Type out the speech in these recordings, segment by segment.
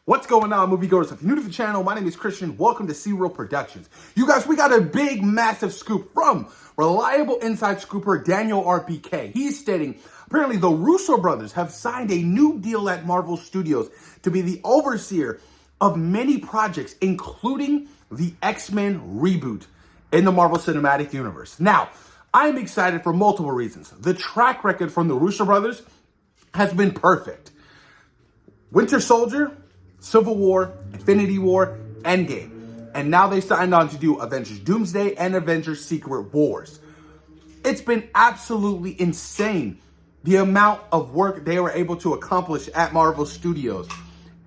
What's going on, moviegoers? If you're new to the channel, my name is Christian. Welcome to C-Real Productions. You guys, we got a big, massive scoop from reliable inside scooper Daniel RPK. He's stating, apparently the Russo brothers have signed a new deal at Marvel Studios to be the overseer of many projects, including the X-Men Reboot in the Marvel Cinematic Universe. Now, I'm excited for multiple reasons. The track record from the Russo brothers has been perfect. Winter Soldier, Civil War, Infinity War, Endgame. And now they signed on to do Avengers Doomsday and Avengers Secret Wars. It's been absolutely insane the amount of work they were able to accomplish at Marvel Studios.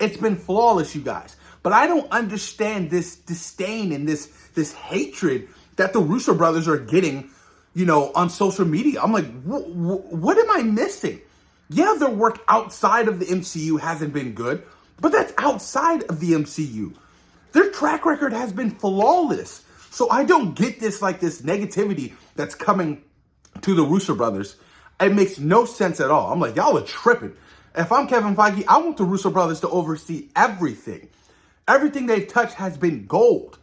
It's been flawless, you guys. But I don't understand this disdain and this hatred that the Russo brothers are getting, on social media. I'm like, what am I missing? Yeah, their work outside of the MCU hasn't been good, but that's outside of the MCU. Their track record has been flawless. So I don't get this negativity that's coming to the Russo brothers. It makes no sense at all. I'm like, y'all are tripping. If I'm Kevin Fiege, I want the Russo brothers to oversee everything. Everything they've touched has been gold.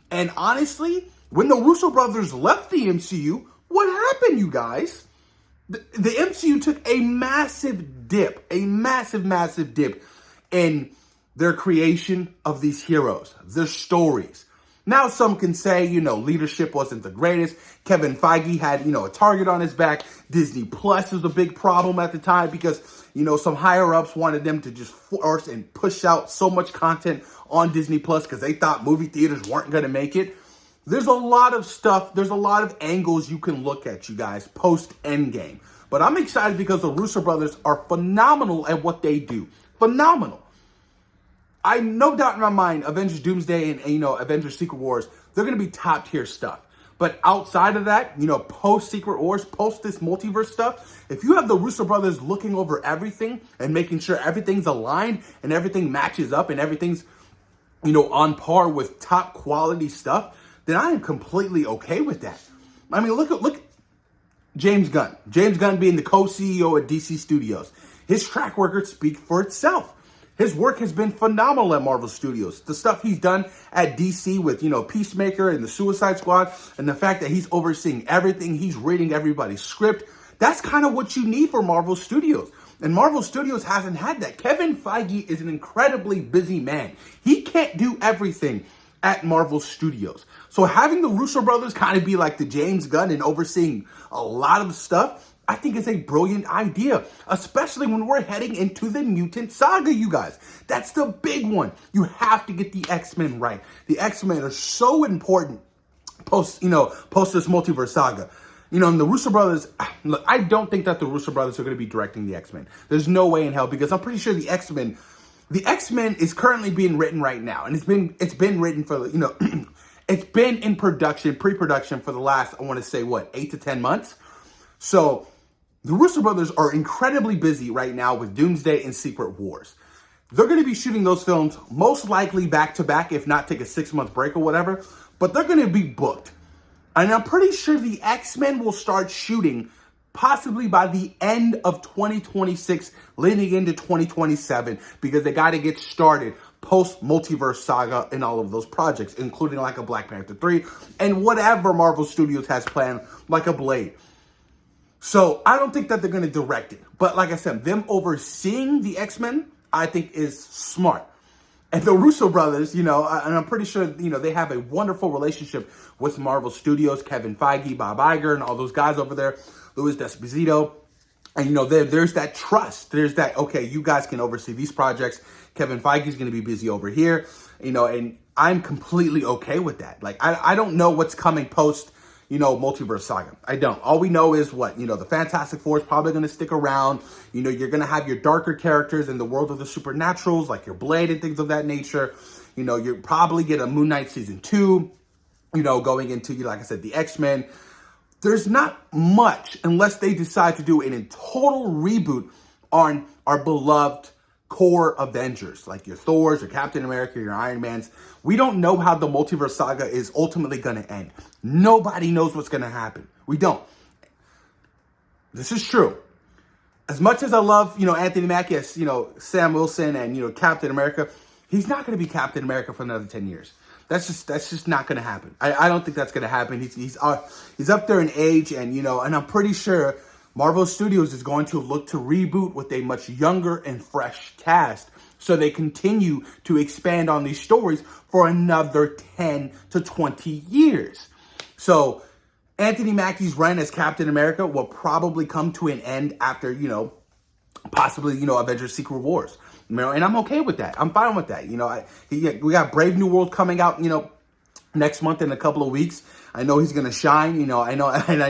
And honestly, when the Russo brothers left the MCU, what happened, you guys? The MCU took a massive dip in their creation of these heroes, their stories. Now some can say, leadership wasn't the greatest. Kevin Fiege had, a target on his back. Disney Plus was a big problem at the time because, some higher ups wanted them to just force and push out so much content on Disney Plus because they thought movie theaters weren't going to make it. There's a lot of stuff. There's a lot of angles you can look at, you guys, post Endgame. But I'm excited because the Russo brothers are phenomenal at what they do. Phenomenal. I no doubt in my mind, Avengers Doomsday and Avengers Secret Wars, they're going to be top tier stuff. But outside of that, post Secret Wars, post this multiverse stuff, if you have the Russo brothers looking over everything and making sure everything's aligned and everything matches up and everything's, on par with top quality stuff, then I am completely okay with that. I mean, look James Gunn. James Gunn being the co-CEO at DC Studios. His track record speaks for itself. His work has been phenomenal at Marvel Studios. The stuff he's done at DC with, Peacemaker and the Suicide Squad, and the fact that he's overseeing everything, he's reading everybody's script, that's kind of what you need for Marvel Studios. And Marvel Studios hasn't had that. Kevin Feige is an incredibly busy man. He can't do everything at Marvel Studios. So having the Russo brothers kind of be like the James Gunn and overseeing a lot of stuff, I think it's a brilliant idea, especially when we're heading into the mutant saga, you guys. That's the big one. You have to get the X-Men right. The X-Men are so important post this Multiverse Saga. And the Russo brothers, look, I don't think that the Russo brothers are going to be directing the X-Men. There's no way in hell, because I'm pretty sure the X-Men is currently being written right now. And it's been written for, it's been in production, pre-production for the last, I want to say, 8 to 10 months. So the Russo brothers are incredibly busy right now with Doomsday and Secret Wars. They're going to be shooting those films most likely back to back, if not take a 6-month break or whatever. But they're going to be booked. And I'm pretty sure the X-Men will start shooting possibly by the end of 2026, leading into 2027, because they got to get started post Multiverse Saga and all of those projects, including like a Black Panther 3 and whatever Marvel Studios has planned, like a Blade. So I don't think that they're going to direct it. But like I said, them overseeing the X-Men, I think is smart. And the Russo brothers, and I'm pretty sure, they have a wonderful relationship with Marvel Studios, Kevin Feige, Bob Iger, and all those guys over there, Louis D'Esposito. And, there's that trust. There's that, okay, you guys can oversee these projects. Kevin Feige is going to be busy over here, and I'm completely okay with that. Like, I don't know what's coming post, Multiverse Saga. I don't. All we know is what, the Fantastic Four is probably going to stick around. You're going to have your darker characters in the world of the supernaturals, like your Blade and things of that nature. You'll probably get a Moon Knight season 2, going into, like I said, the X-Men. There's not much unless they decide to do a total reboot on our beloved core Avengers, like your Thors, your Captain America, your Iron Mans. We don't know how the Multiverse Saga is ultimately going to end. Nobody knows what's going to happen. We don't. This is true. As much as I love, Anthony Mackie as, Sam Wilson and, Captain America, he's not going to be Captain America for another 10 years. That's just not going to happen. I don't think that's going to happen. He's up there in age, and and I'm pretty sure Marvel Studios is going to look to reboot with a much younger and fresh cast, so they continue to expand on these stories for another 10 to 20 years. So Anthony Mackie's run as Captain America will probably come to an end after, possibly, Avengers Secret Wars. And I'm okay with that. I'm fine with that. We got Brave New World coming out, next month in a couple of weeks. I know he's going to shine, I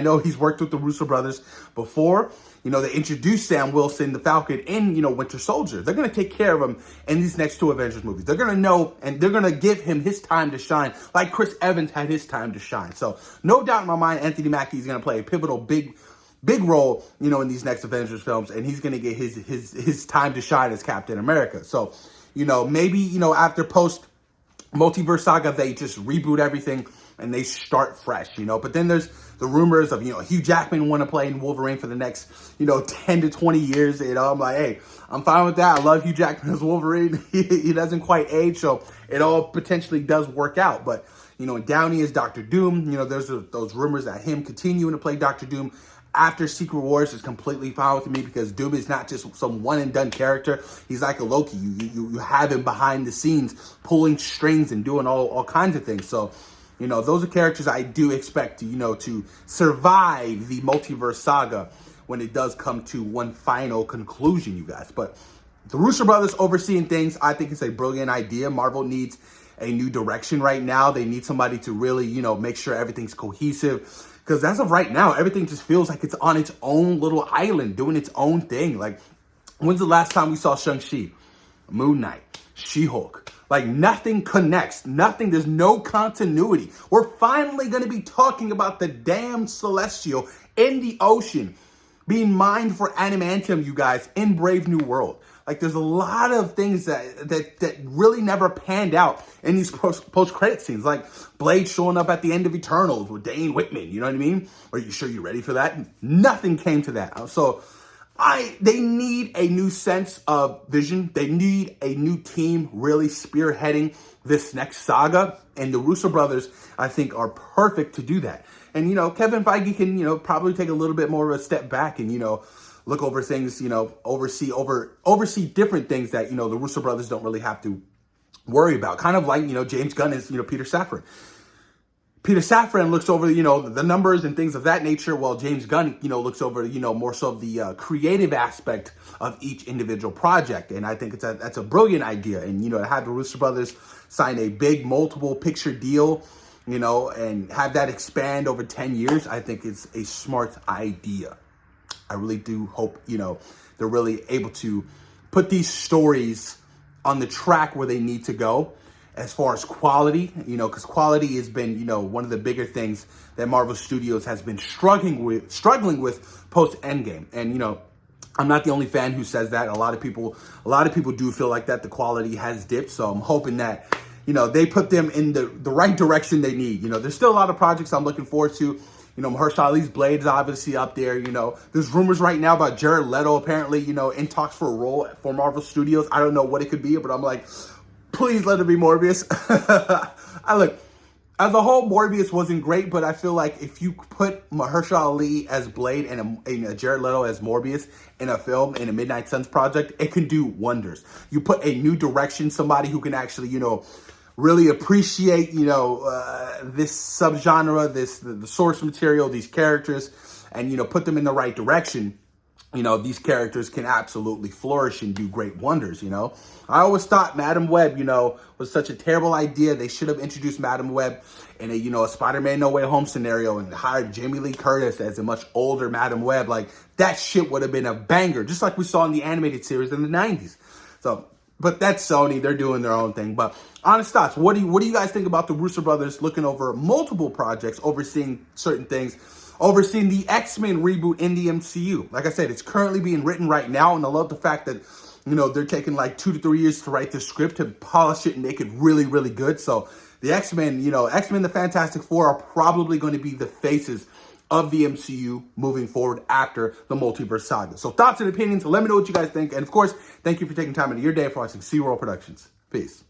know he's worked with the Russo brothers before. They introduced Sam Wilson, the Falcon, in, Winter Soldier. They're going to take care of him in these next 2 Avengers movies. They're going to know, and they're going to give him his time to shine, like Chris Evans had his time to shine. So no doubt in my mind, Anthony Mackie is going to play a pivotal, big role, in these next Avengers films, and he's going to get his time to shine as Captain America. So, maybe, after post Multiverse Saga, they just reboot everything and they start fresh, But then there's the rumors of, Hugh Jackman want to play in Wolverine for the next, 10 to 20 years. I'm like, hey, I'm fine with that. I love Hugh Jackman as Wolverine. He doesn't quite age, so it all potentially does work out. But, Downey is Doctor Doom. There's those rumors that him continuing to play Doctor Doom after Secret Wars is completely fine with me, because Doom is not just some one and done character. He's like a Loki. You have him behind the scenes pulling strings and doing all kinds of things. So, those are characters I do expect to, to survive the Multiverse Saga when it does come to one final conclusion, you guys. But the Russo brothers overseeing things, I think it's a brilliant idea. Marvel needs a new direction right now. They need somebody to really, make sure everything's cohesive. Because as of right now, everything just feels like it's on its own little island, doing its own thing. Like, when's the last time we saw Shang-Chi, Moon Knight, She-Hulk? Like, nothing connects. Nothing. There's no continuity. We're finally going to be talking about the damn Celestial in the ocean being mined for adamantium, you guys, in Brave New World. Like, there's a lot of things that really never panned out in these post-credit scenes. Like, Blade showing up at the end of Eternals with Dane Whitman, you know what I mean? Are you sure you're ready for that? Nothing came to that. So, they need a new sense of vision. They need a new team really spearheading this next saga. And the Russo brothers, I think, are perfect to do that. And, Kevin Fiege can, probably take a little bit more of a step back and, look over things, oversee different things that, the Russo brothers don't really have to worry about. Kind of like, James Gunn is, Peter Safran. Peter Safran looks over, the numbers and things of that nature, while James Gunn, looks over, more so of the creative aspect of each individual project. And I think that's a brilliant idea. And, to have the Russo brothers sign a big multiple picture deal, and have that expand over 10 years, I think it's a smart idea. I really do hope, they're really able to put these stories on the track where they need to go as far as quality, because quality has been, one of the bigger things that Marvel Studios has been struggling with post Endgame. And, I'm not the only fan who says that. A lot of people do feel like that the quality has dipped. So I'm hoping that, they put them in the right direction they need. There's still a lot of projects I'm looking forward to. Mahershala Ali's Blade is obviously up there. There's rumors right now about Jared Leto apparently, in talks for a role for Marvel Studios. I don't know what it could be, but I'm like, please let it be Morbius. As a whole, Morbius wasn't great, but I feel like if you put Mahershala Ali as Blade and Jared Leto as Morbius in a film, in a Midnight Suns project, it can do wonders. You put a new direction, somebody who can actually, really appreciate, this subgenre, the source material, these characters, and, put them in the right direction. These characters can absolutely flourish and do great wonders, I always thought Madam Web, was such a terrible idea. They should have introduced Madam Web in a Spider-Man No Way Home scenario and hired Jamie Lee Curtis as a much older Madam Web. Like, that shit would have been a banger, just like we saw in the animated series in the 90s. So, but that's Sony. They're doing their own thing. But honest thoughts, what do you guys think about the Russo brothers looking over multiple projects, overseeing certain things, overseeing the X-Men reboot in the MCU? Like I said, it's currently being written right now, and I love the fact that, they're taking like 2 to 3 years to write the script, to polish it and make it really, really good. So the X-Men, X-Men, the Fantastic Four are probably going to be the faces of the MCU moving forward after the Multiverse Saga. So thoughts and opinions, let me know what you guys think. And of course, thank you for taking time out of your day for watching SeaWorld Productions. Peace.